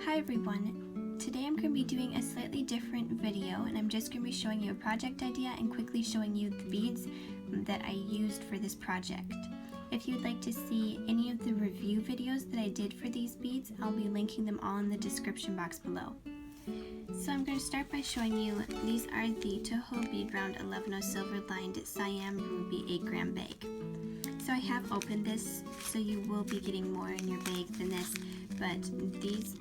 Hi everyone, today I'm going to be doing a slightly different video and I'm just going to be showing you a project idea and quickly showing you the beads that I used for this project. If you'd like to see any of the review videos that I did for these beads, I'll be linking them all in the description box below. So I'm going to start by showing you, these are the Toho Bead Round 11 Silver Lined Siam Ruby 8 gram bag. So I have opened this, so you will be getting more in your bag than this, but these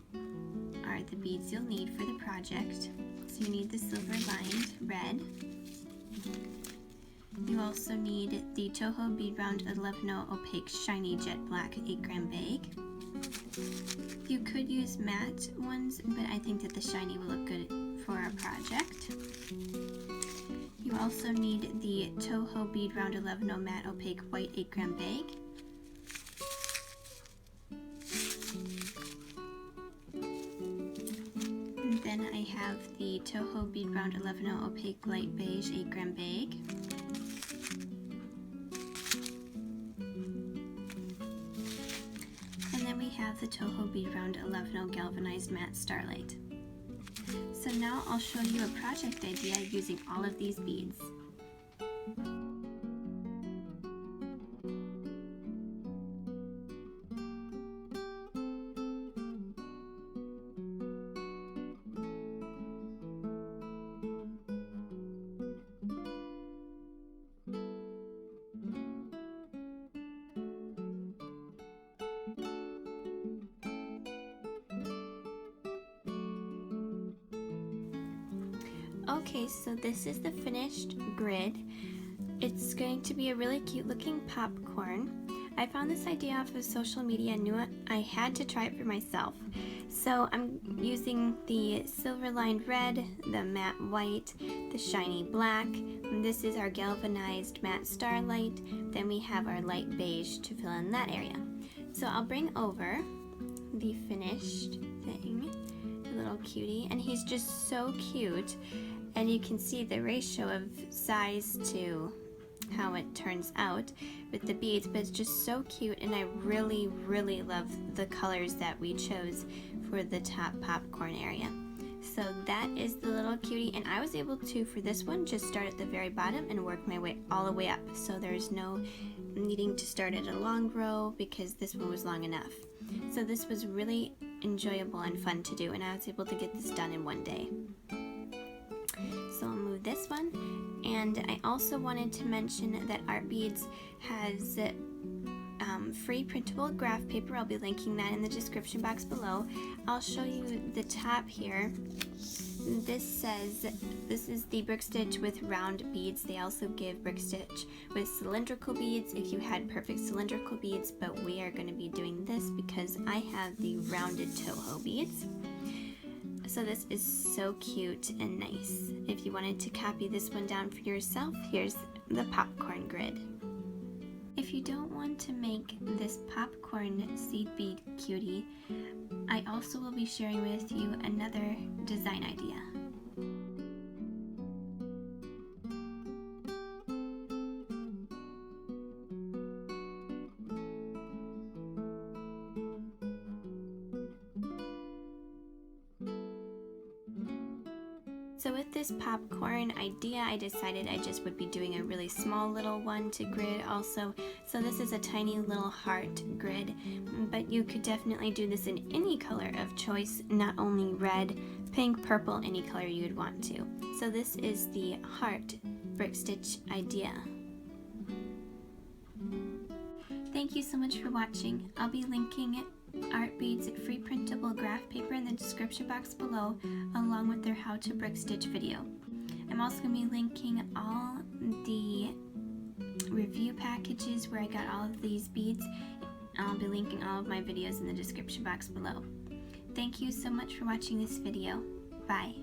are the beads you'll need for the project. So you need the silver lined red. You also need the Toho Bead Round 11 Opaque Shiny Jet Black 8 gram bag. You could use matte ones, but I think that the shiny will look good for our project. You also need the Toho Bead Round 11 Matte Opaque White 8 gram bag. And then I have the Toho Bead Round 11 Opaque Light Beige 8 gram bag. And then we have the Toho Bead Round 11 Galvanized Matte Starlight. So now I'll show you a project idea using all of these beads. Okay, so this is the finished grid. It's going to be a really cute looking popcorn. I found this idea off of social media and knew I had to try it for myself. So I'm using the silver lined red, the matte white, the shiny black. And this is our galvanized matte starlight. Then we have our light beige to fill in that area. So I'll bring over the finished thing, the little cutie, and he's just so cute. And you can see the ratio of size to how it turns out with the beads, but it's just so cute, and I really love the colors that we chose for the top popcorn area. So that is the little cutie, and I was able to, for this one, just start at the very bottom and work my way all the way up. So there's no needing to start at a long row because this one was long enough. So this was really enjoyable and fun to do, and I was able to get this done in one day. So I'll move this one, and I also wanted to mention that Artbeads has free printable graph paper. I'll be linking that in the description box below. I'll show you the top here. This says this is the brick stitch with round beads. They also give brick stitch with cylindrical beads if you had perfect cylindrical beads, but we are going to be doing this because I have the rounded Toho beads. So this is so cute and nice. If you wanted to copy this one down for yourself, here's the popcorn grid. If you don't want to make this popcorn seed bead cutie, I also will be sharing with you another design idea. So with this popcorn idea, I decided I just would be doing a really small little one to grid also. So this is a tiny little heart grid, but you could definitely do this in any color of choice, not only red, pink, purple, any color you would want to. So this is the heart brick stitch idea. Thank you so much for watching. I'll be linking Artbeads free printable graph paper in the description box below, along with their how to brick stitch video. I'm also going to be linking all the review packages where I got all of these beads. I'll be linking all of my videos in the description box below. Thank you so much for watching this video. Bye.